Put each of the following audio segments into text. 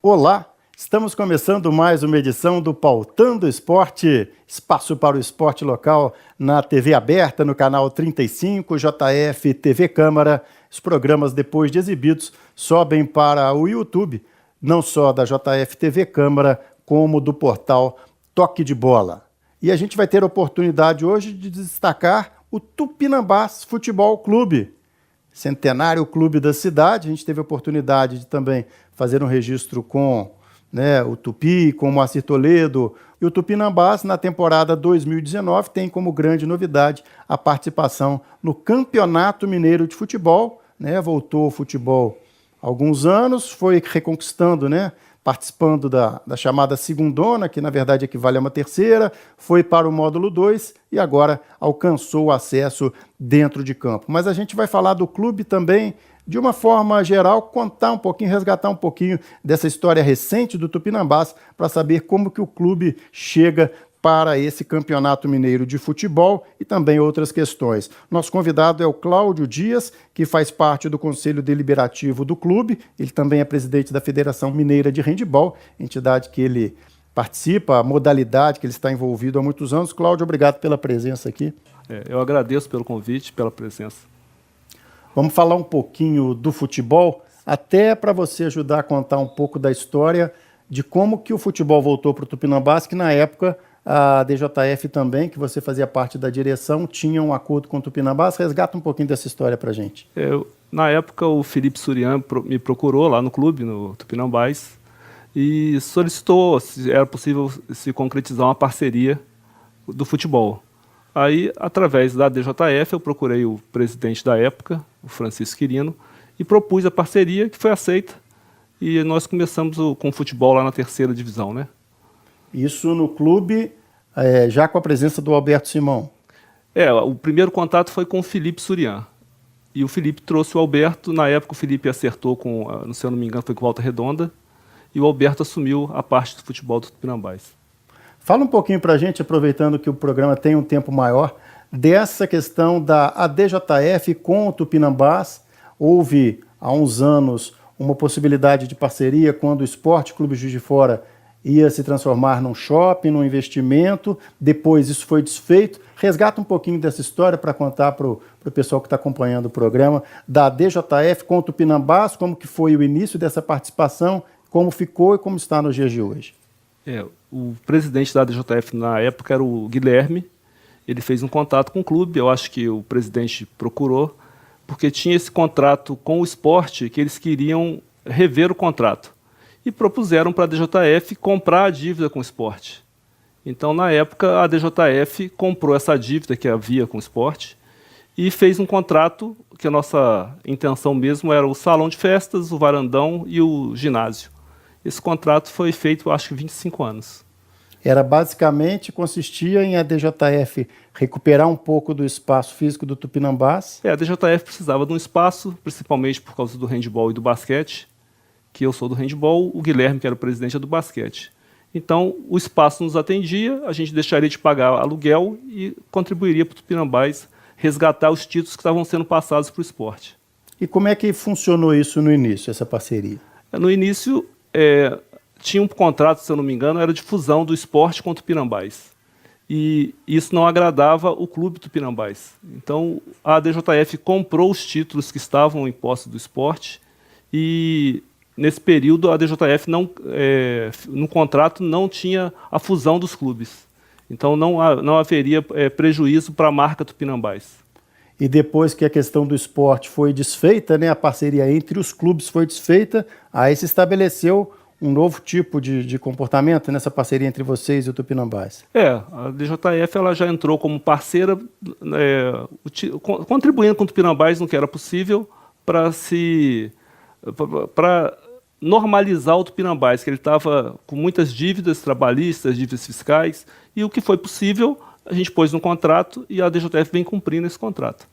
Olá, estamos começando mais uma edição do Pautando Esporte, espaço para o esporte local na TV aberta, no canal 35, JF TV Câmara. Os programas, depois de exibidos, sobem para o YouTube, não só da JF TV Câmara, como do portal Toque de Bola. E a gente vai ter a oportunidade hoje de destacar o Tupinambás Futebol Clube, centenário clube da cidade. A gente teve a oportunidade de também fazer um registro com o Tupi, com o Moacir Toledo. E o Tupinambás, na temporada 2019, tem como grande novidade a participação no Campeonato Mineiro de Futebol. Voltou ao futebol há alguns anos, foi reconquistando, participando da chamada segundona, que na verdade equivale a uma terceira, foi para o módulo 2 e agora alcançou o acesso dentro de campo. Mas a gente vai falar do clube também de uma forma geral, contar um pouquinho, resgatar um pouquinho dessa história recente do Tupinambás para saber como que o clube chega para esse Campeonato Mineiro de Futebol e também outras questões. Nosso convidado é o Cláudio Dias, que faz parte do Conselho Deliberativo do clube. Ele também é presidente da Federação Mineira de Handebol, entidade que ele participa, a modalidade que ele está envolvido há muitos anos. Cláudio, obrigado pela presença aqui. Eu agradeço pelo convite, pela presença. Vamos falar um pouquinho do futebol, até para você ajudar a contar um pouco da história de como que o futebol voltou para o Tupinambás, que na época a DJF também, que você fazia parte da direção, tinha um acordo com o Tupinambás. Resgata um pouquinho dessa história para a gente. Na época, o Felipe Surian me procurou lá no clube, no Tupinambás, e solicitou se era possível se concretizar uma parceria do futebol. Aí, através da DJF, eu procurei o presidente da época, o Francisco Quirino, e propus a parceria, que foi aceita, e nós começamos com o futebol lá na terceira divisão, Isso no clube, já com a presença do Alberto Simão. O primeiro contato foi com o Felipe Surian. E o Felipe trouxe o Alberto. Na época, o Felipe acertou com, se eu não me engano, foi com Volta Redonda. E o Alberto assumiu a parte do futebol do Tupinambás. Fala um pouquinho para a gente, aproveitando que o programa tem um tempo maior, dessa questão da ADJF com o Tupinambás. Houve, há uns anos, uma possibilidade de parceria quando o Esporte Clube Juiz de Fora ia se transformar num shopping, num investimento. Depois isso foi desfeito. Resgata um pouquinho dessa história para contar para o pessoal que está acompanhando o programa, da DJF com o Tupinambás, como que foi o início dessa participação, como ficou e como está nos dias de hoje. O presidente da DJF na época era o Guilherme. Ele fez um contato com o clube, eu acho que o presidente procurou, porque tinha esse contrato com o esporte que eles queriam rever o contrato. E propuseram para a DJF comprar a dívida com o esporte. Então, na época, a DJF comprou essa dívida que havia com o esporte e fez um contrato que a nossa intenção mesmo era o salão de festas, o varandão e o ginásio. Esse contrato foi feito, acho que 25 anos. Era basicamente, consistia em a DJF recuperar um pouco do espaço físico do Tupinambás. A DJF precisava de um espaço, principalmente por causa do handebol e do basquete, que eu sou do handebol, o Guilherme, que era o presidente, é do basquete. Então, o espaço nos atendia, a gente deixaria de pagar aluguel e contribuiria para o Tupinambás resgatar os títulos que estavam sendo passados para o esporte. E como é que funcionou isso no início, essa parceria? No início, tinha um contrato, se eu não me engano, era de fusão do esporte com o Tupinambás. E isso não agradava o clube Tupinambás. Então, a DJF comprou os títulos que estavam em posse do esporte e nesse período, a DJF no contrato não tinha a fusão dos clubes. Então, não haveria prejuízo para a marca Tupinambás. E depois que a questão do esporte foi desfeita, a parceria entre os clubes foi desfeita, aí se estabeleceu um novo tipo de comportamento nessa parceria entre vocês e o Tupinambás. A DJF ela já entrou como parceira, contribuindo com o Tupinambás no que era possível para normalizar o Tupinambás, que ele estava com muitas dívidas trabalhistas, dívidas fiscais, e o que foi possível, a gente pôs no contrato e a DJF vem cumprindo esse contrato.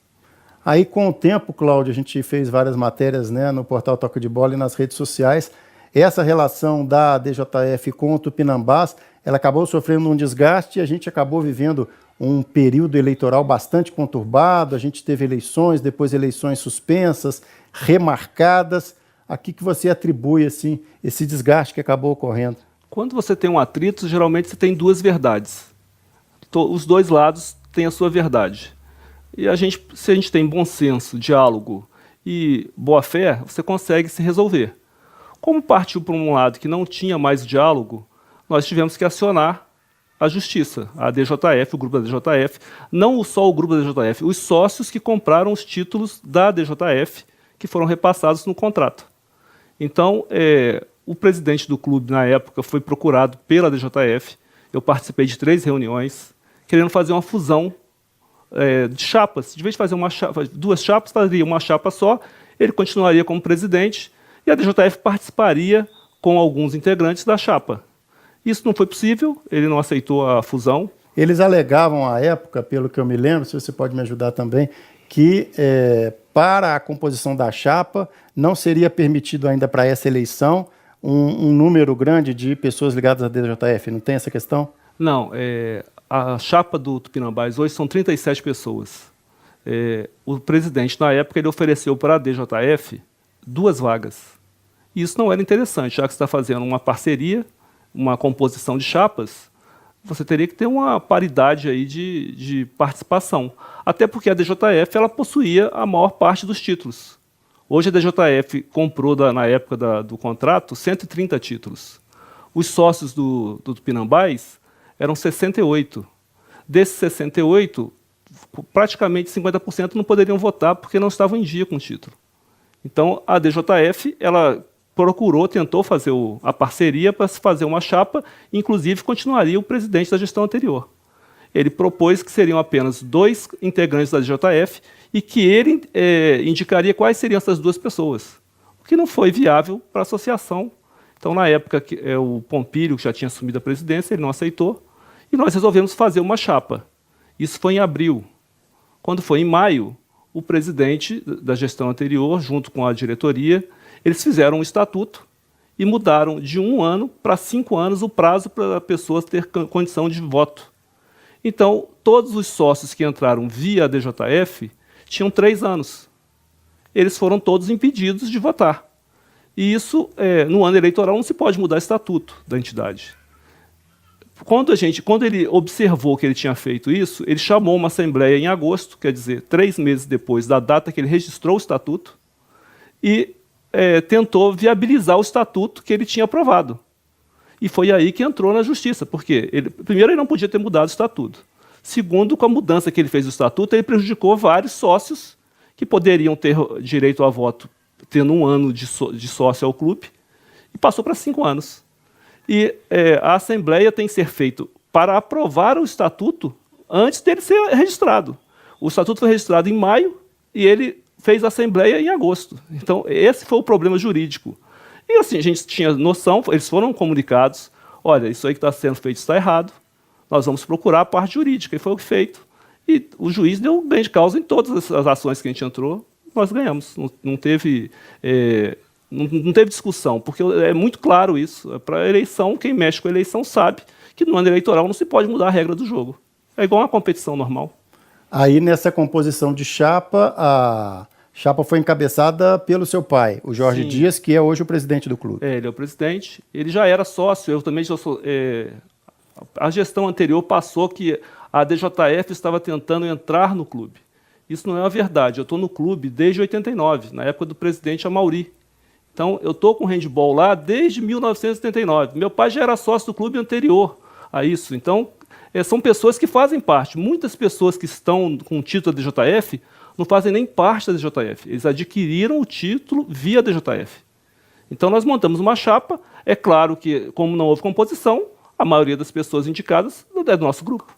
Aí, com o tempo, Cláudio, a gente fez várias matérias no portal Toque de Bola e nas redes sociais. Essa relação da DJF com o Tupinambás, ela acabou sofrendo um desgaste e a gente acabou vivendo um período eleitoral bastante conturbado. A gente teve eleições, depois eleições suspensas, remarcadas. A que você atribui assim, esse desgaste que acabou ocorrendo? Quando você tem um atrito, geralmente você tem duas verdades. Os dois lados têm a sua verdade. E se a gente tem bom senso, diálogo e boa fé, você consegue se resolver. Como partiu para um lado que não tinha mais diálogo, nós tivemos que acionar a justiça, a DJF, o grupo da DJF, não só o grupo da DJF, os sócios que compraram os títulos da DJF, que foram repassados no contrato. Então, o presidente do clube, na época, foi procurado pela DJF, eu participei de 3 reuniões, querendo fazer uma fusão de chapas. De vez de fazer 2 chapas, faria uma chapa só, ele continuaria como presidente, e a DJF participaria com alguns integrantes da chapa. Isso não foi possível, ele não aceitou a fusão. Eles alegavam à época, pelo que eu me lembro, se você pode me ajudar também, que para a composição da chapa não seria permitido ainda para essa eleição um número grande de pessoas ligadas à DJF. Não tem essa questão? Não, a chapa do Tupinambás hoje são 37 pessoas. O presidente, na época, ele ofereceu para a DJF 2 vagas. E isso não era interessante, já que você está fazendo uma parceria, uma composição de chapas, você teria que ter uma paridade aí de participação. Até porque a DJF ela possuía a maior parte dos títulos. Hoje a DJF comprou, na época do contrato, 130 títulos. Os sócios do Tupinambás eram 68. Desses 68, praticamente 50% não poderiam votar porque não estavam em dia com o título. Então, a DJF ela tentou fazer a parceria para se fazer uma chapa, inclusive continuaria o presidente da gestão anterior. Ele propôs que seriam apenas 2 integrantes da DJF e que ele indicaria quais seriam essas 2 pessoas, o que não foi viável para a associação. Então, na época, o Pompílio, que já tinha assumido a presidência, ele não aceitou, e nós resolvemos fazer uma chapa. Isso foi em abril. Quando foi em maio, o presidente da gestão anterior, junto com a diretoria, eles fizeram um estatuto e mudaram de 1 ano para 5 anos o prazo para a pessoa ter condição de voto. Então, todos os sócios que entraram via a DJF tinham 3 anos. Eles foram todos impedidos de votar. E isso, no ano eleitoral, não se pode mudar o estatuto da entidade. Quando ele observou que ele tinha feito isso, ele chamou uma assembleia em agosto, quer dizer, 3 meses depois da data que ele registrou o estatuto, e tentou viabilizar o estatuto que ele tinha aprovado. E foi aí que entrou na justiça, porque, primeiro, ele não podia ter mudado o estatuto. Segundo, com a mudança que ele fez do estatuto, ele prejudicou vários sócios que poderiam ter direito a voto tendo 1 ano de sócio ao clube, e passou para 5 anos. E a Assembleia tem que ser feita para aprovar o estatuto antes dele ser registrado. O estatuto foi registrado em maio e ele fez a Assembleia em agosto. Então, esse foi o problema jurídico. E assim, a gente tinha noção, eles foram comunicados, olha, isso aí que está sendo feito está errado, nós vamos procurar a parte jurídica, e foi o que feito. E o juiz deu bem de causa em todas as ações que a gente entrou, nós ganhamos. Não teve discussão, porque é muito claro isso. Para a eleição, quem mexe com a eleição sabe que no ano eleitoral não se pode mudar a regra do jogo. É igual uma competição normal. Aí, nessa composição de chapa, a chapa foi encabeçada pelo seu pai, o Jorge Sim. Dias, que é hoje o presidente do clube. Ele é o presidente. Ele já era sócio, eu também já sou... a gestão anterior passou que a DJF estava tentando entrar no clube. Isso não é uma verdade. Eu estou no clube desde 89, na época do presidente Amauri. Então, eu estou com handball lá desde 1979. Meu pai já era sócio do clube anterior a isso. Então, são pessoas que fazem parte. Muitas pessoas que estão com o título da DJF não fazem nem parte da DJF. Eles adquiriram o título via DJF. Então, nós montamos uma chapa. É claro que, como não houve composição, a maioria das pessoas indicadas é do nosso grupo.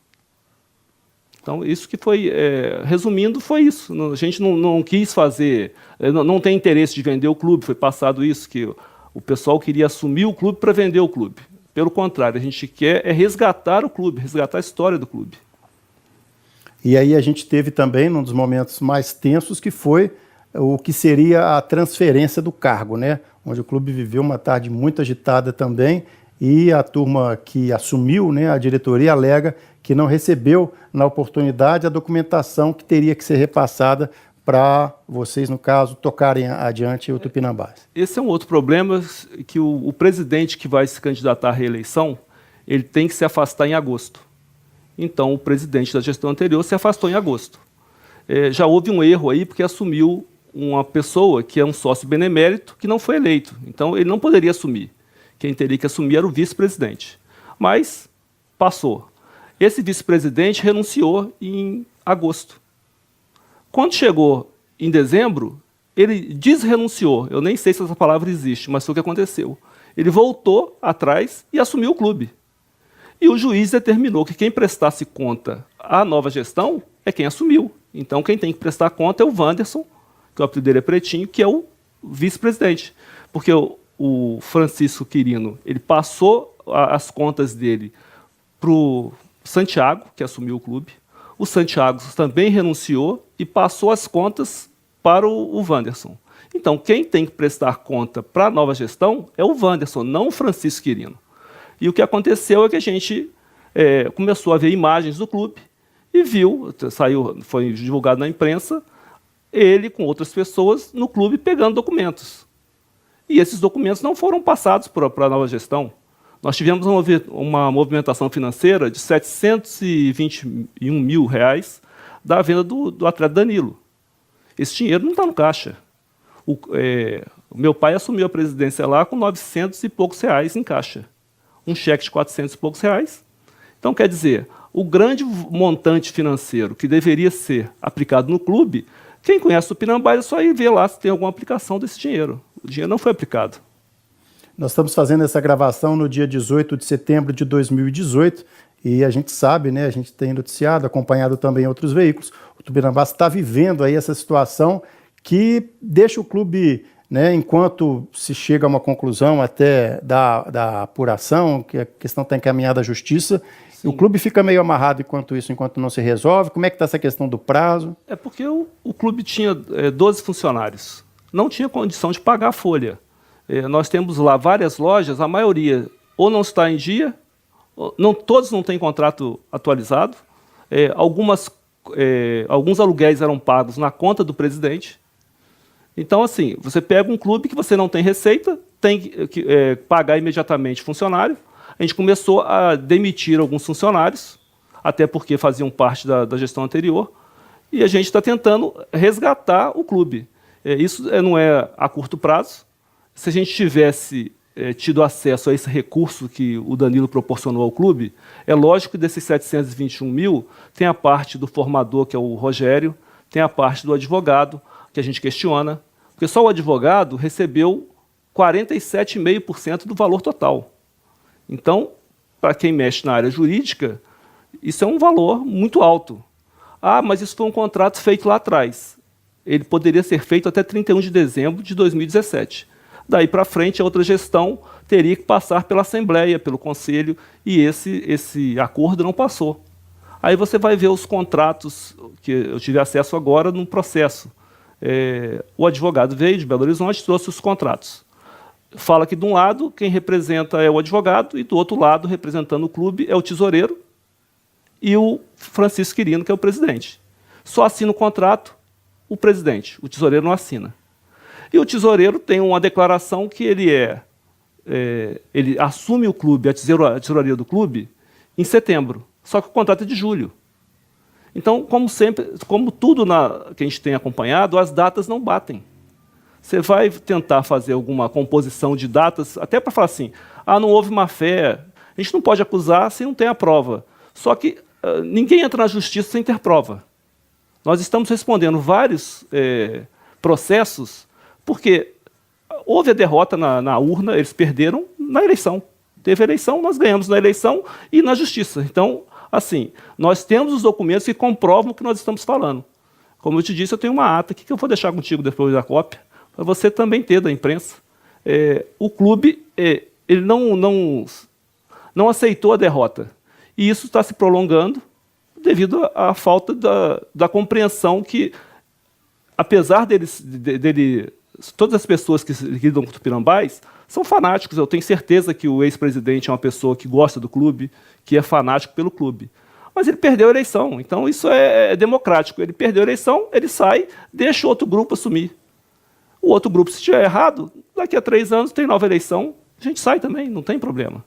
Então, isso que foi, resumindo, foi isso. A gente não quis fazer, não tem interesse de vender o clube, foi passado isso, que o pessoal queria assumir o clube para vender o clube. Pelo contrário, a gente quer resgatar o clube, resgatar a história do clube. E aí a gente teve também, num dos momentos mais tensos, que foi o que seria a transferência do cargo, né? Onde o clube viveu uma tarde muito agitada também, e a turma que assumiu, né, a diretoria, alega que não recebeu na oportunidade a documentação que teria que ser repassada para vocês, no caso, tocarem adiante o Tupinambás? Esse é um outro problema, que o presidente que vai se candidatar à reeleição, ele tem que se afastar em agosto. Então, o presidente da gestão anterior se afastou em agosto. Já houve um erro aí, porque assumiu uma pessoa que é um sócio benemérito que não foi eleito. Então, ele não poderia assumir. Quem teria que assumir era o vice-presidente. Mas passou. Esse vice-presidente renunciou em agosto. Quando chegou em dezembro, ele desrenunciou. Eu nem sei se essa palavra existe, mas foi o que aconteceu. Ele voltou atrás e assumiu o clube. E o juiz determinou que quem prestasse conta à nova gestão é quem assumiu. Então, quem tem que prestar conta é o Wanderson, que o apelido dele é Pretinho, que é o vice-presidente. Porque o Francisco Quirino, ele passou as contas dele para o Santiago, que assumiu o clube. O Santiago também renunciou e passou as contas para o Wanderson. Então, quem tem que prestar conta para a nova gestão é o Wanderson, não o Francisco Quirino. E o que aconteceu é que a gente começou a ver imagens do clube e viu, foi divulgado na imprensa, ele com outras pessoas no clube pegando documentos. E esses documentos não foram passados para a nova gestão. Nós tivemos uma movimentação financeira de R$ 721 mil da venda do atleta Danilo. Esse dinheiro não está no caixa. O meu pai assumiu a presidência lá com 900 e poucos reais em caixa. Um cheque de 400 e poucos reais. Então, quer dizer, o grande montante financeiro que deveria ser aplicado no clube, quem conhece o Tupinambás é só ir ver lá se tem alguma aplicação desse dinheiro. O dinheiro não foi aplicado. Nós estamos fazendo essa gravação no dia 18 de setembro de 2018 e a gente sabe, né, a gente tem noticiado, acompanhado também outros veículos, o Tupinambás está vivendo aí essa situação que deixa o clube, né, enquanto se chega a uma conclusão até da apuração, que a questão está encaminhada à justiça, sim, o clube fica meio amarrado enquanto não se resolve. Como é que está essa questão do prazo? É porque o clube tinha 12 funcionários, não tinha condição de pagar a folha. Nós temos lá várias lojas, a maioria ou não está em dia, todos não têm contrato atualizado, alguns aluguéis eram pagos na conta do presidente. Então, assim, você pega um clube que você não tem receita, tem que pagar imediatamente funcionário. A gente começou a demitir alguns funcionários, até porque faziam parte da gestão anterior, e a gente está tentando resgatar o clube. Isso não é a curto prazo. Se a gente tivesse tido acesso a esse recurso que o Danilo proporcionou ao clube, é lógico que desses 721 mil, tem a parte do formador, que é o Rogério, tem a parte do advogado, que a gente questiona, porque só o advogado recebeu 47,5% do valor total. Então, para quem mexe na área jurídica, isso é um valor muito alto. Ah, mas isso foi um contrato feito lá atrás. Ele poderia ser feito até 31 de dezembro de 2017. Daí para frente, a outra gestão teria que passar pela Assembleia, pelo Conselho, e esse acordo não passou. Aí você vai ver os contratos que eu tive acesso agora no processo. O advogado veio de Belo Horizonte, trouxe os contratos. Fala que de um lado quem representa é o advogado e do outro lado, representando o clube, é o tesoureiro e o Francisco Quirino, que é o presidente. Só assina o contrato o presidente, o tesoureiro não assina. E o tesoureiro tem uma declaração que ele assume o clube, a tesouraria do clube, em setembro. Só que o contrato é de julho. Então, como sempre, como tudo que a gente tem acompanhado, as datas não batem. Você vai tentar fazer alguma composição de datas, até para falar assim, não houve má fé, a gente não pode acusar se não tem a prova. Só que ninguém entra na justiça sem ter prova. Nós estamos respondendo vários processos, porque houve a derrota na urna, eles perderam na eleição. Teve eleição, nós ganhamos na eleição e na justiça. Então, assim, nós temos os documentos que comprovam o que nós estamos falando. Como eu te disse, eu tenho uma ata aqui que eu vou deixar contigo depois da cópia, para você também ter da imprensa. O clube ele não aceitou a derrota. E isso está se prolongando devido à falta da compreensão que, apesar todas as pessoas que lidam com o Tupinambás são fanáticos. Eu tenho certeza que o ex-presidente é uma pessoa que gosta do clube, que é fanático pelo clube. Mas ele perdeu a eleição, então isso é democrático. Ele perdeu a eleição, ele sai, deixa o outro grupo assumir. O outro grupo, se estiver errado, daqui a 3 anos tem nova eleição, a gente sai também, não tem problema.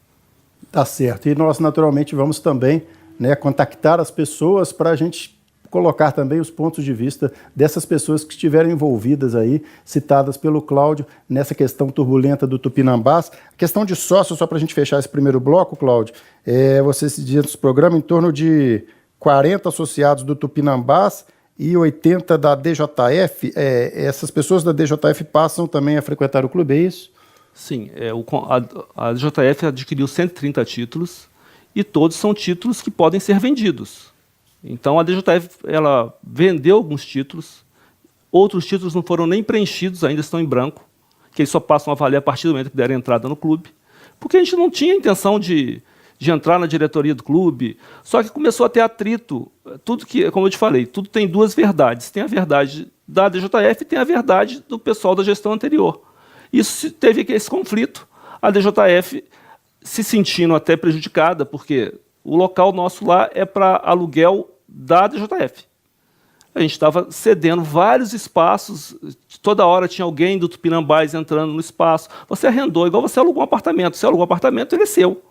Tá certo. E nós, naturalmente, vamos também, né, contactar as pessoas para a gente colocar também os pontos de vista dessas pessoas que estiveram envolvidas aí, citadas pelo Cláudio, nessa questão turbulenta do Tupinambás. A questão de sócio, só para a gente fechar esse primeiro bloco, Cláudio, você se diz no programa em torno de 40 associados do Tupinambás e 80 da DJF. Essas pessoas da DJF passam também a frequentar o clube, é isso? Sim, a DJF adquiriu 130 títulos e todos são títulos que podem ser vendidos. Então a DJF ela vendeu alguns títulos, outros títulos não foram nem preenchidos, ainda estão em branco, que eles só passam a valer a partir do momento que derem entrada no clube, porque a gente não tinha intenção de entrar na diretoria do clube, só que começou a ter atrito. Tudo que, como eu te falei, tudo tem duas verdades. Tem a verdade da DJF e tem a verdade do pessoal da gestão anterior. Isso teve esse conflito. A DJF se sentindo até prejudicada, porque o local nosso lá é para aluguel da DJF. A gente estava cedendo vários espaços, toda hora tinha alguém do Tupinambás entrando no espaço. Você arrendou, igual você alugou um apartamento. Você alugou um apartamento, ele é seu.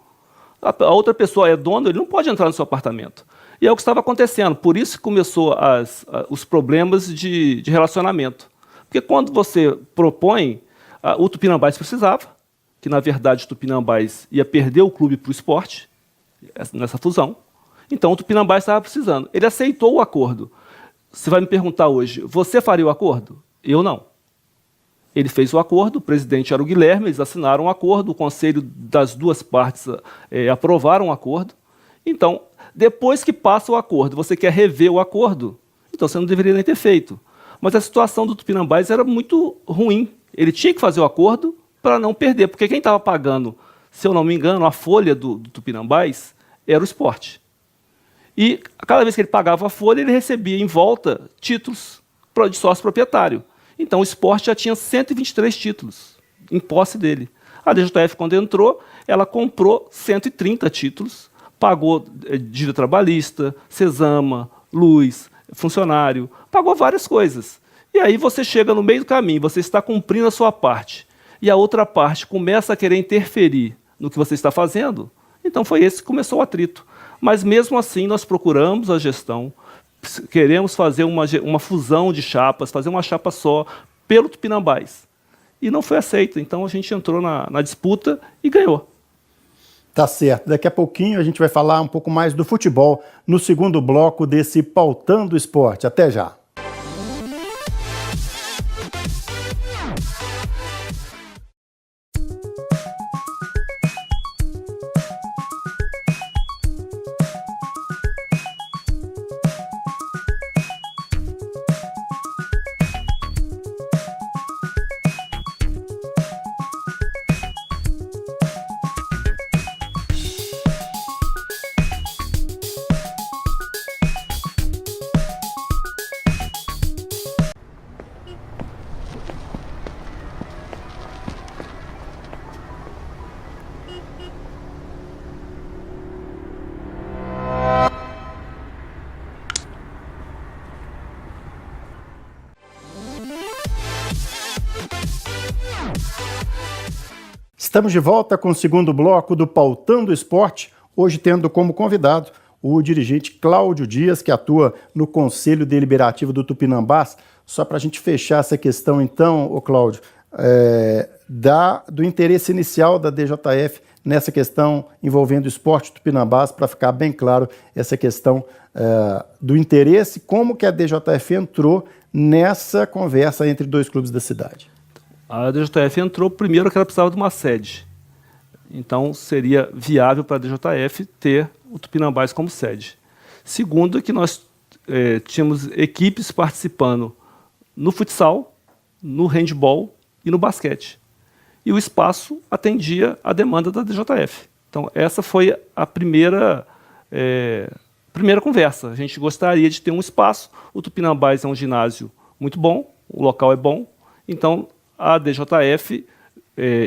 A outra pessoa é dono, ele não pode entrar no seu apartamento. E é o que estava acontecendo. Por isso que começou os problemas de relacionamento. Porque quando você propõe, o Tupinambás precisava, que na verdade o Tupinambás ia perder o clube para o esporte, nessa fusão. Então o Tupinambás estava precisando. Ele aceitou o acordo. Você vai me perguntar hoje, você faria o acordo? Eu não. Ele fez o acordo, o presidente era o Guilherme, eles assinaram o acordo, o conselho das duas partes aprovaram o acordo. Então, depois que passa o acordo, você quer rever o acordo, então você não deveria nem ter feito. Mas a situação do Tupinambás era muito ruim. Ele tinha que fazer o acordo para não perder, porque quem estava pagando, se eu não me engano, a folha do Tupinambás era o esporte. E cada vez que ele pagava a folha, ele recebia em volta títulos de sócio proprietário. Então o esporte já tinha 123 títulos em posse dele. A DJF, quando entrou, ela comprou 130 títulos, pagou dívida trabalhista, Cesama, luz, funcionário, pagou várias coisas. E aí você chega no meio do caminho, você está cumprindo a sua parte, e a outra parte começa a querer interferir no que você está fazendo, então foi esse que começou o atrito. Mas mesmo assim nós procuramos a gestão, queremos fazer uma fusão de chapas, fazer uma chapa só pelo Tupinambás. E não foi aceito, então a gente entrou na disputa e ganhou. Tá certo. Daqui a pouquinho a gente vai falar um pouco mais do futebol no segundo bloco desse Pautando Esporte. Até já. Estamos de volta com o segundo bloco do Pautando Esporte, hoje tendo como convidado o dirigente Cláudio Dias, que atua no Conselho Deliberativo do Tupinambás. Só para a gente fechar essa questão então, ô Cláudio, do interesse inicial da DJF nessa questão envolvendo o esporte Tupinambás, para ficar bem claro essa questão do interesse, como que a DJF entrou nessa conversa entre dois clubes da cidade. A DJF entrou primeiro que ela precisava de uma sede. Então, seria viável para a DJF ter o Tupinambás como sede. Segundo, que nós tínhamos equipes participando no futsal, no handball e no basquete. E o espaço atendia a demanda da DJF. Então, essa foi a primeira conversa. A gente gostaria de ter um espaço. O Tupinambás é um ginásio muito bom, o local é bom. Então, a DJF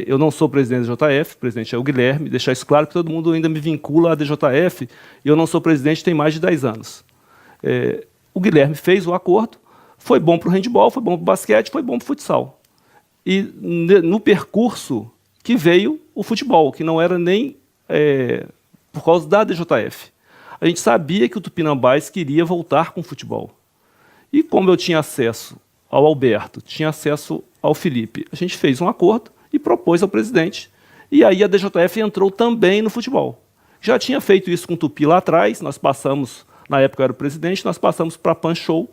eu não sou presidente da DJF, o presidente é o Guilherme, deixar isso claro que todo mundo ainda me vincula à DJF, e eu não sou presidente tem mais de 10 anos. O Guilherme fez o acordo, foi bom para o handebol, foi bom para o basquete, foi bom para o futsal. E no percurso que veio o futebol, que não era nem por causa da DJF. A gente sabia que o Tupinambás queria voltar com o futebol. E como eu tinha acesso ao Alberto, tinha acesso ao Felipe, a gente fez um acordo e propôs ao presidente. E aí a DJF entrou também no futebol. Já tinha feito isso com o Tupi lá atrás, nós passamos, na época eu era o presidente, nós passamos para a Pan Show,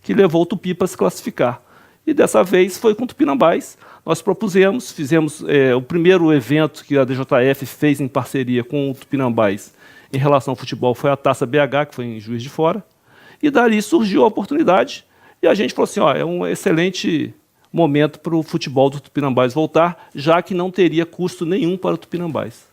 que levou o Tupi para se classificar. E dessa vez foi com o Tupinambás. Nós propusemos, fizemos o primeiro evento que a DJF fez em parceria com o Tupinambás em relação ao futebol foi a Taça BH, que foi em Juiz de Fora. E dali surgiu a oportunidade e a gente falou assim, é um excelente momento para o futebol do Tupinambás voltar, já que não teria custo nenhum para o Tupinambás.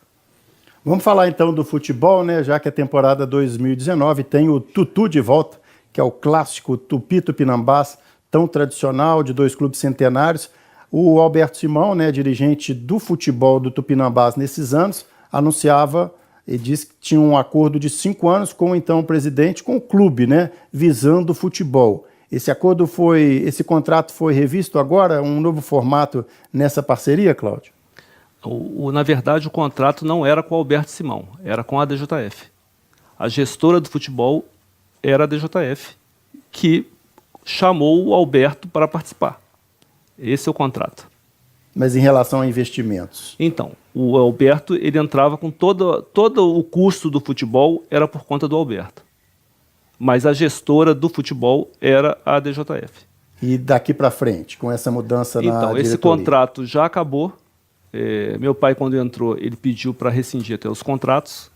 Vamos falar então do futebol, né? Já que a temporada 2019 tem o Tutu de volta, que é o clássico Tupi-Tupinambás, tão tradicional, de 2 clubes centenários. O Alberto Simão, né, dirigente do futebol do Tupinambás nesses anos, anunciava e disse que tinha um acordo de 5 anos com então o presidente, com o clube, né, visando o futebol. Esse contrato foi revisto agora, um novo formato nessa parceria, Cláudio? Na verdade, o contrato não era com o Alberto Simão, era com a DJF. A gestora do futebol era a DJF, que chamou o Alberto para participar. Esse é o contrato. Mas em relação a investimentos? Então, o Alberto ele entrava com todo o custo do futebol era por conta do Alberto. Mas a gestora do futebol era a DJF. E daqui para frente, com essa mudança na diretoria? Então, esse contrato já acabou. Meu pai, quando entrou, ele pediu para rescindir até os contratos.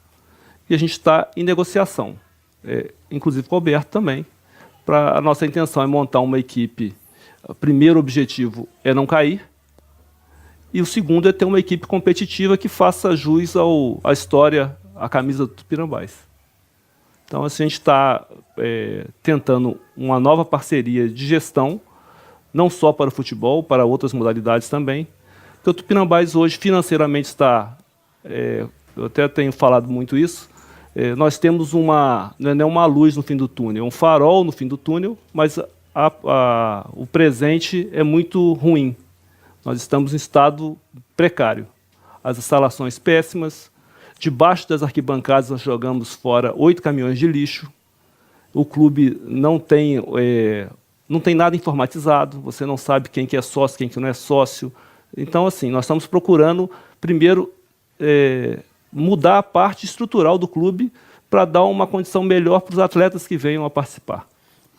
E a gente está em negociação, inclusive com o Alberto também. A nossa intenção é montar uma equipe. O primeiro objetivo é não cair. E o segundo é ter uma equipe competitiva que faça jus à história, à camisa do Tupinambás. Então, assim, a gente está tentando uma nova parceria de gestão, não só para o futebol, para outras modalidades também. Porque o Tupinambás hoje, financeiramente, está... eu até tenho falado muito isso. Nós temos não é uma luz no fim do túnel, é um farol no fim do túnel, mas o presente é muito ruim. Nós estamos em estado precário. As instalações péssimas. Debaixo das arquibancadas nós jogamos fora 8 caminhões de lixo. O clube não tem nada informatizado. Você não sabe quem que é sócio, quem que não é sócio. Então, assim, nós estamos procurando, primeiro, mudar a parte estrutural do clube para dar uma condição melhor para os atletas que venham a participar.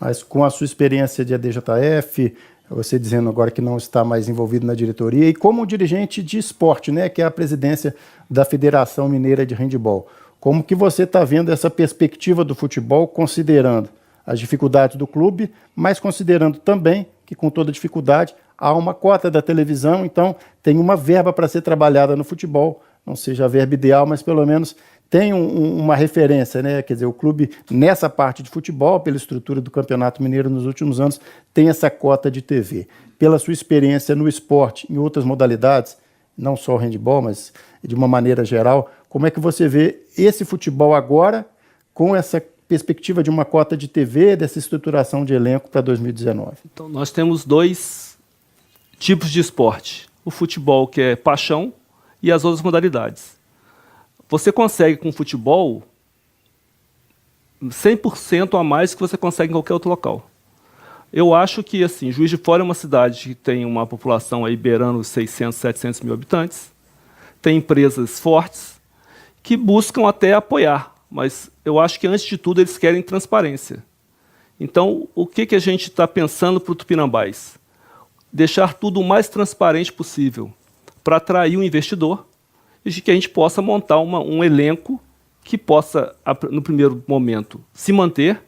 Mas com a sua experiência de ADJF, você dizendo agora que não está mais envolvido na diretoria, e como dirigente de esporte, né, que é a presidência da Federação Mineira de Handebol, como que você está vendo essa perspectiva do futebol, considerando as dificuldades do clube, mas considerando também que com toda dificuldade há uma cota da televisão, então tem uma verba para ser trabalhada no futebol, não seja a verba ideal, mas pelo menos tem uma referência, né? Quer dizer, o clube, nessa parte de futebol, pela estrutura do Campeonato Mineiro nos últimos anos, tem essa cota de TV. Pela sua experiência no esporte, em outras modalidades, não só o handebol, mas de uma maneira geral, como é que você vê esse futebol agora, com essa perspectiva de uma cota de TV, dessa estruturação de elenco para 2019? Então, nós temos 2 tipos de esporte. O futebol, que é paixão, e as outras modalidades. Você consegue com o futebol 100% a mais que você consegue em qualquer outro local. Eu acho que, assim, Juiz de Fora é uma cidade que tem uma população aí beirando os 600, 700 mil habitantes, tem empresas fortes que buscam até apoiar, mas eu acho que, antes de tudo, eles querem transparência. Então, o que a gente está pensando para o Tupinambás? Deixar tudo o mais transparente possível para atrair o investidor, e de que a gente possa montar um elenco que possa, no primeiro momento, se manter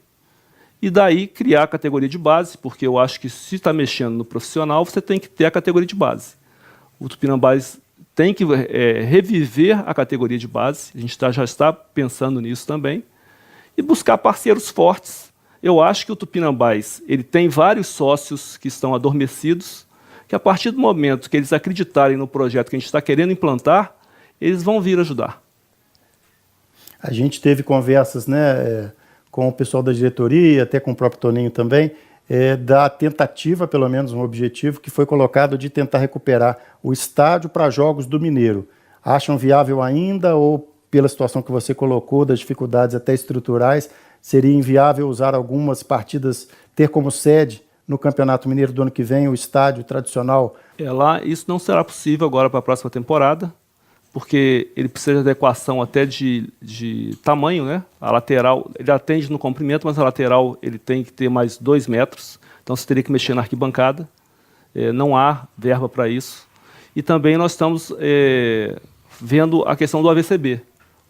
e daí criar a categoria de base, porque eu acho que, se está mexendo no profissional, você tem que ter a categoria de base. O Tupinambás tem que reviver a categoria de base, a gente já está pensando nisso também, e buscar parceiros fortes. Eu acho que o Tupinambás ele tem vários sócios que estão adormecidos, que a partir do momento que eles acreditarem no projeto que a gente está querendo implantar, eles vão vir ajudar. A gente teve conversas, né, com o pessoal da diretoria, até com o próprio Toninho também, da tentativa, pelo menos um objetivo, que foi colocado de tentar recuperar o estádio para jogos do Mineiro. Acham viável ainda ou, pela situação que você colocou, das dificuldades até estruturais, seria inviável usar algumas partidas, ter como sede no Campeonato Mineiro do ano que vem o estádio tradicional? Lá isso não será possível agora para a próxima temporada, porque ele precisa de adequação até de tamanho, né? A lateral, ele atende no comprimento, mas a lateral ele tem que ter mais 2 metros, então você teria que mexer na arquibancada, não há verba para isso. E também nós estamos vendo a questão do AVCB.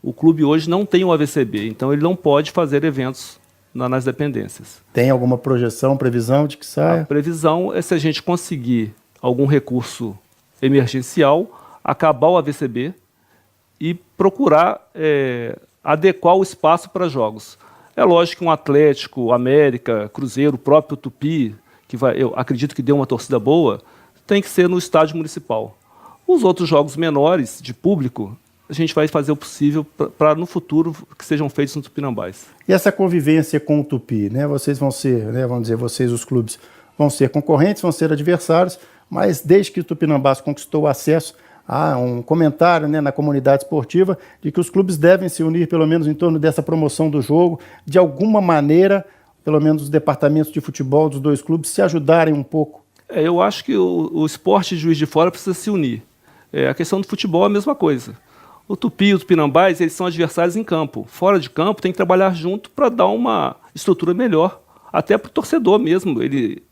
O clube hoje não tem o AVCB, então ele não pode fazer eventos nas dependências. Tem alguma projeção, previsão de que saia? A previsão é, se a gente conseguir algum recurso emergencial, acabar o AVCB e procurar adequar o espaço para jogos. É lógico que um Atlético, América, Cruzeiro, o próprio Tupi, que eu acredito que dê uma torcida boa, tem que ser no estádio municipal. Os outros jogos menores, de público, a gente vai fazer o possível para no futuro que sejam feitos no Tupinambás. E essa convivência com o Tupi, né? Vocês vão ser, né, vamos dizer, vocês, os clubes, vão ser concorrentes, vão ser adversários, mas desde que o Tupinambás conquistou o acesso, há um comentário, né, na comunidade esportiva de que os clubes devem se unir pelo menos em torno dessa promoção do jogo, de alguma maneira, pelo menos os departamentos de futebol dos dois clubes se ajudarem um pouco. Eu acho que o esporte de Juiz de Fora precisa se unir. A questão do futebol é a mesma coisa. O Tupi e o Tupinambás, eles são adversários em campo. Fora de campo, tem que trabalhar junto para dar uma estrutura melhor, até para o torcedor mesmo, ele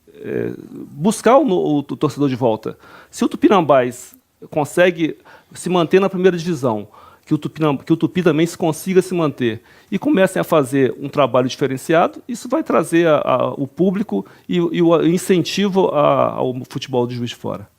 buscar o torcedor de volta. Se o Tupinambás consegue se manter na primeira divisão, que o Tupi também consiga se manter e comecem a fazer um trabalho diferenciado, isso vai trazer o público e o incentivo ao futebol de Juiz de Fora.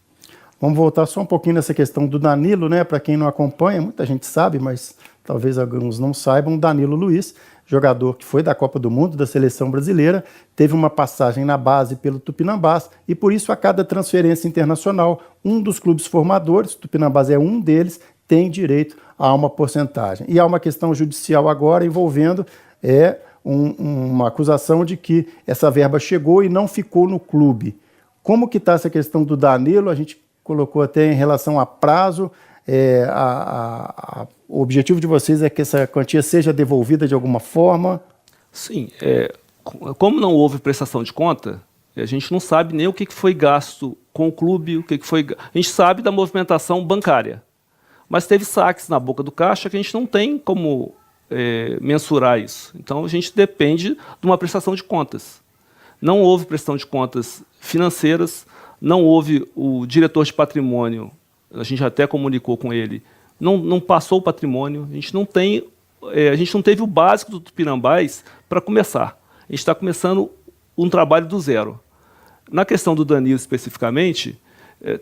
Vamos voltar só um pouquinho nessa questão do Danilo, né? Para quem não acompanha, muita gente sabe, mas talvez alguns não saibam, Danilo Luiz, jogador que foi da Copa do Mundo, da seleção brasileira, teve uma passagem na base pelo Tupinambás e por isso a cada transferência internacional, um dos clubes formadores, o Tupinambás é um deles, tem direito a uma porcentagem. E há uma questão judicial agora envolvendo uma acusação de que essa verba chegou e não ficou no clube. Como que está essa questão do Danilo? A gente colocou até em relação a prazo, o objetivo de vocês é que essa quantia seja devolvida de alguma forma? Sim, como não houve prestação de conta, a gente não sabe nem o que foi gasto com o clube, o que foi. A gente sabe da movimentação bancária, mas teve saques na boca do caixa que a gente não tem como mensurar isso. Então a gente depende de uma prestação de contas. Não houve prestação de contas financeiras, não houve o diretor de patrimônio, a gente até comunicou com ele, não passou o patrimônio, a gente não teve o básico do Tupinambás para começar. A gente está começando um trabalho do zero. Na questão do Danilo especificamente,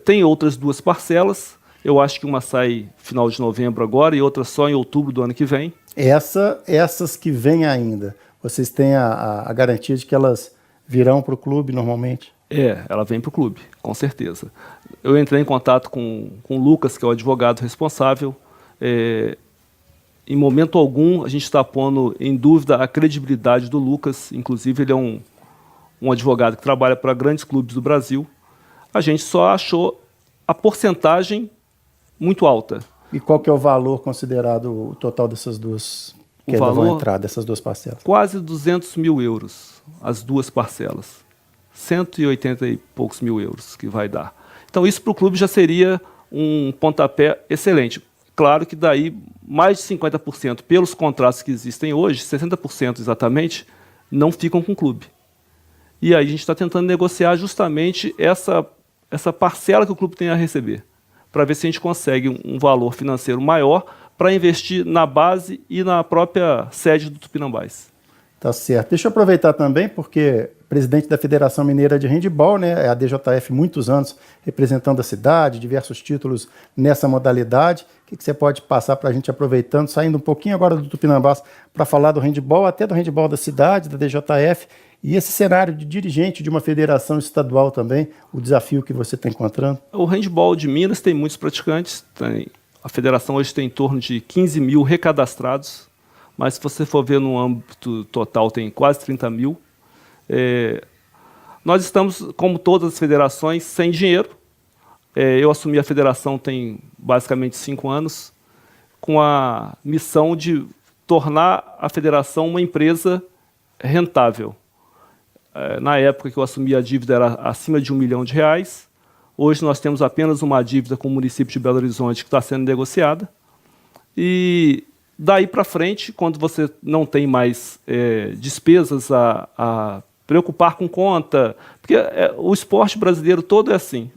tem outras 2 parcelas, eu acho que uma sai final de novembro agora e outra só em outubro do ano que vem. Essas que vêm ainda, vocês têm a garantia de que elas virão para o clube normalmente? Ela vem para o clube, com certeza. Eu entrei em contato com o Lucas, que é o advogado responsável. Em momento algum, a gente está pondo em dúvida a credibilidade do Lucas. Inclusive, ele é um advogado que trabalha para grandes clubes do Brasil. A gente só achou a porcentagem muito alta. E qual que é o valor considerado o total dessas duas que vão entrar, dessas 2 parcelas? Quase 200 mil euros, as 2 parcelas. 180 e poucos mil euros que vai dar. Então isso para o clube já seria um pontapé excelente. Claro que daí mais de 50% pelos contratos que existem hoje, 60% exatamente, não ficam com o clube. E aí a gente está tentando negociar justamente essa parcela que o clube tem a receber, para ver se a gente consegue um valor financeiro maior para investir na base e na própria sede do Tupinambás. Tá certo. Deixa eu aproveitar também, porque presidente da Federação Mineira de Handebol, né, é a DJF, muitos anos representando a cidade, diversos títulos nessa modalidade. O que você pode passar para a gente, aproveitando, saindo um pouquinho agora do Tupinambás, para falar do handebol, até do handebol da cidade, da DJF, E esse cenário de dirigente de uma federação estadual também, o desafio que você está encontrando? O handball de Minas tem muitos praticantes, a federação hoje tem em torno de 15 mil recadastrados, mas se você for ver no âmbito total tem quase 30 mil. Nós estamos, como todas as federações, sem dinheiro. Eu assumi a federação tem basicamente 5 anos, com a missão de tornar a federação uma empresa rentável. Na época que eu assumi, a dívida era acima de R$1 milhão. Hoje nós temos apenas uma dívida com o município de Belo Horizonte que está sendo negociada. E daí para frente, quando você não tem mais despesas a preocupar com conta, porque o esporte brasileiro todo é assim.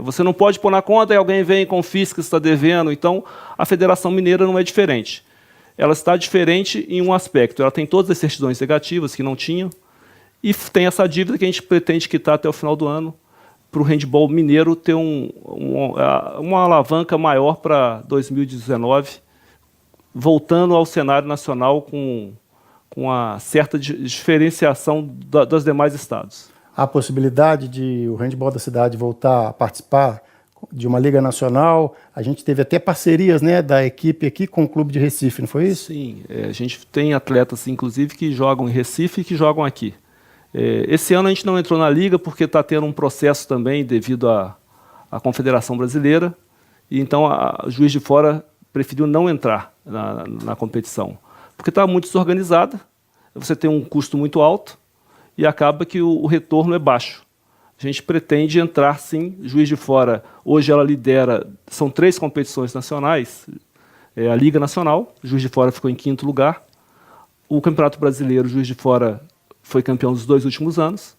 Você não pode pôr na conta e alguém vem e confisca se está devendo. Então, a Federação Mineira não é diferente. Ela está diferente em um aspecto. Ela tem todas as certidões negativas que não tinham e tem essa dívida que a gente pretende quitar até o final do ano para o handball mineiro ter uma alavanca maior para 2019, voltando ao cenário nacional com uma certa diferenciação dos demais estados. Há a possibilidade de o handball da cidade voltar a participar de uma liga nacional? A gente teve até parcerias, né, da equipe aqui com o Clube de Recife, não foi isso? Sim, a gente tem atletas, inclusive, que jogam em Recife e que jogam aqui. Esse ano a gente não entrou na liga porque está tendo um processo também devido à Confederação Brasileira, e então a Juiz de Fora preferiu não entrar na competição, porque está muito desorganizada, você tem um custo muito alto e acaba que o retorno é baixo. A gente pretende entrar, sim. Juiz de Fora, hoje ela lidera, são 3 competições nacionais, a Liga Nacional, Juiz de Fora ficou em 5º lugar, o Campeonato Brasileiro, Juiz de Fora foi campeão dos 2 últimos anos,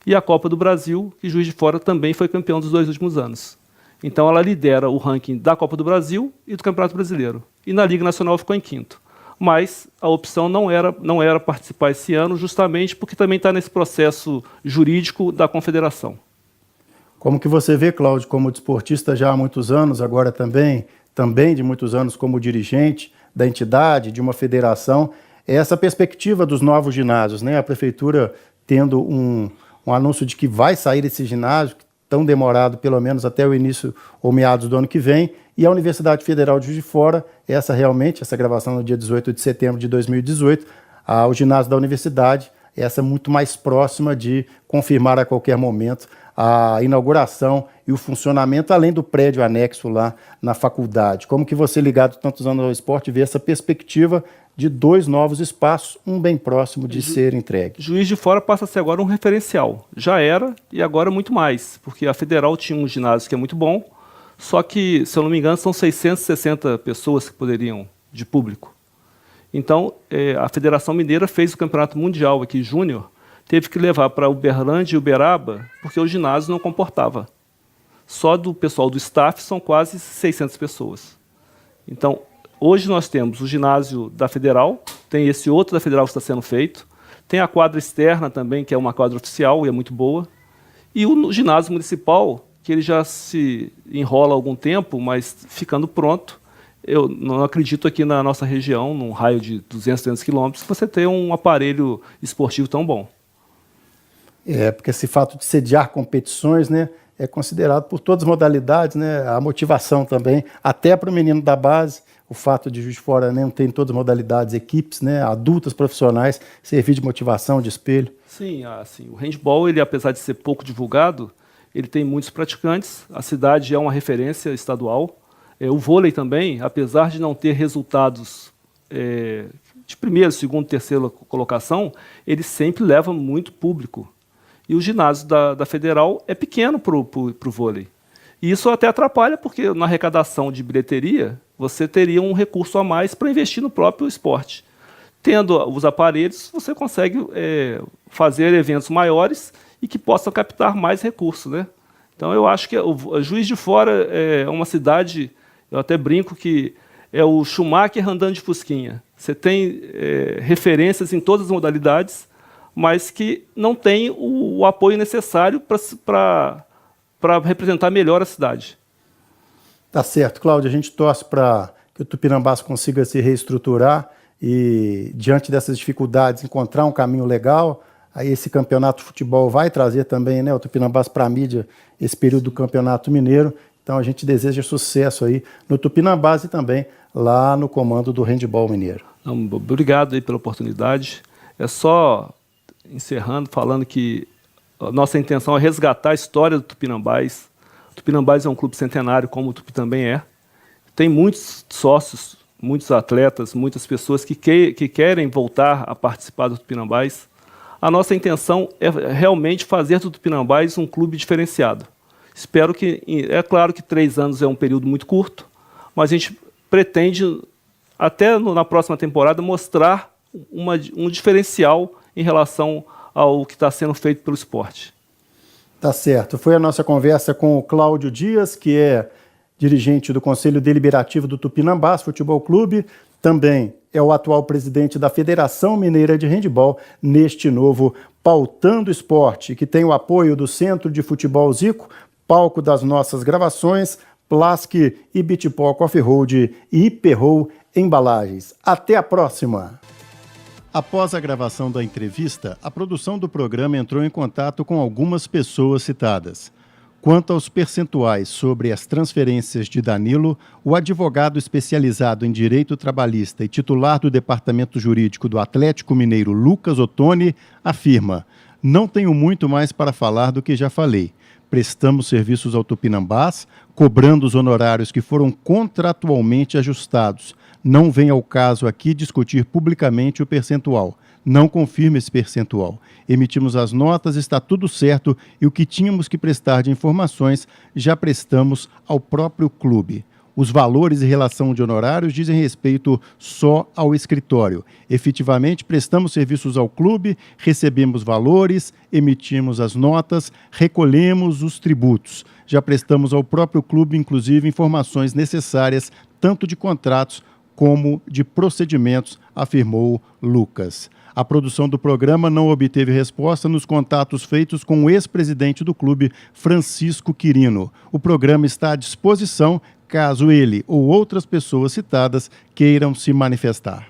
e a Copa do Brasil, que Juiz de Fora também foi campeão dos 2 últimos anos. Então ela lidera o ranking da Copa do Brasil e do Campeonato Brasileiro. E na Liga Nacional ficou em 5º. Mas a opção não era participar esse ano, justamente porque também está nesse processo jurídico da Confederação. Como que você vê, Cláudio, como desportista já há muitos anos, agora também de muitos anos como dirigente da entidade, de uma federação, essa perspectiva dos novos ginásios, né? A prefeitura tendo um anúncio de que vai sair esse ginásio, tão demorado pelo menos até o início ou meados do ano que vem, e a Universidade Federal de Juiz de Fora, essa gravação no dia 18 de setembro de 2018, o ginásio da universidade, essa muito mais próxima de confirmar a qualquer momento a inauguração e o funcionamento, além do prédio anexo lá na faculdade. Como que você, ligado tantos anos ao esporte, vê essa perspectiva de 2 novos espaços, um bem próximo de ser entregue? Juiz de Fora passa a ser agora um referencial. Já era e agora muito mais, porque a Federal tinha um ginásio que é muito bom, só que, se eu não me engano, são 660 pessoas que poderiam, de público. Então, a Federação Mineira fez o Campeonato Mundial aqui, Júnior, teve que levar para Uberlândia e Uberaba, porque o ginásio não comportava. Só do pessoal do staff são quase 600 pessoas. Então, hoje nós temos o ginásio da Federal, tem esse outro da Federal que está sendo feito, tem a quadra externa também, que é uma quadra oficial e é muito boa, e o ginásio municipal, que ele já se enrola há algum tempo, mas ficando pronto. Eu não acredito aqui na nossa região, num raio de 200, 300 quilômetros, que você tenha um aparelho esportivo tão bom. Porque esse fato de sediar competições, né, é considerado por todas as modalidades, né, a motivação também, até para o menino da base, o fato de Juiz de Fora, né, não ter em todas as modalidades equipes, né, adultas, profissionais, servir de motivação, de espelho. Sim, assim, o handball, ele, apesar de ser pouco divulgado, ele tem muitos praticantes, a cidade é uma referência estadual. O vôlei também, apesar de não ter resultados de primeira, segunda, terceira colocação, ele sempre leva muito público. E o ginásio da Federal é pequeno para o vôlei. E isso até atrapalha, porque na arrecadação de bilheteria, você teria um recurso a mais para investir no próprio esporte. Tendo os aparelhos, você consegue fazer eventos maiores e que possam captar mais recursos, né? Então, eu acho que o Juiz de Fora é uma cidade, eu até brinco que é o Schumacher andando de fusquinha. Você tem referências em todas as modalidades, mas que não tem o apoio necessário para representar melhor a cidade. Tá certo, Cláudio. A gente torce para que o Tupinambás consiga se reestruturar e, diante dessas dificuldades, encontrar um caminho legal. Aí esse campeonato de futebol vai trazer também, né, o Tupinambás para a mídia, esse período do Campeonato Mineiro. Então a gente deseja sucesso aí no Tupinambás e também lá no comando do handebol mineiro. Obrigado aí pela oportunidade. É só encerrando, falando que a nossa intenção é resgatar a história do Tupinambás. O Tupinambás é um clube centenário, como o Tupi também é. Tem muitos sócios, muitos atletas, muitas pessoas que querem voltar a participar do Tupinambás. A nossa intenção é realmente fazer do Tupinambás um clube diferenciado. Espero que, é claro que 3 anos é um período muito curto, mas a gente pretende, até na próxima temporada, mostrar um diferencial em relação ao que está sendo feito pelo esporte. Tá certo. Foi a nossa conversa com o Cláudio Dias, que é dirigente do Conselho Deliberativo do Tupinambás Futebol Clube, também é o atual presidente da Federação Mineira de Handebol, neste novo Pautando Esporte, que tem o apoio do Centro de Futebol Zico, palco das nossas gravações, Plask e Bitpol Coffee Road e Hiperroll Embalagens. Até a próxima! Após a gravação da entrevista, a produção do programa entrou em contato com algumas pessoas citadas. Quanto aos percentuais sobre as transferências de Danilo, o advogado especializado em direito trabalhista e titular do Departamento Jurídico do Atlético Mineiro, Lucas Ottoni, afirma: "Não tenho muito mais para falar do que já falei. Prestamos serviços ao Tupinambás, cobrando os honorários que foram contratualmente ajustados. Não vem ao caso aqui discutir publicamente o percentual. Não confirma esse percentual. Emitimos as notas, está tudo certo e o que tínhamos que prestar de informações já prestamos ao próprio clube. Os valores em relação de honorários dizem respeito só ao escritório. Efetivamente, prestamos serviços ao clube, recebemos valores, emitimos as notas, recolhemos os tributos. Já prestamos ao próprio clube, inclusive, informações necessárias, tanto de contratos como de procedimentos", afirmou Lucas. A produção do programa não obteve resposta nos contatos feitos com o ex-presidente do clube, Francisco Quirino. O programa está à disposição caso ele ou outras pessoas citadas queiram se manifestar.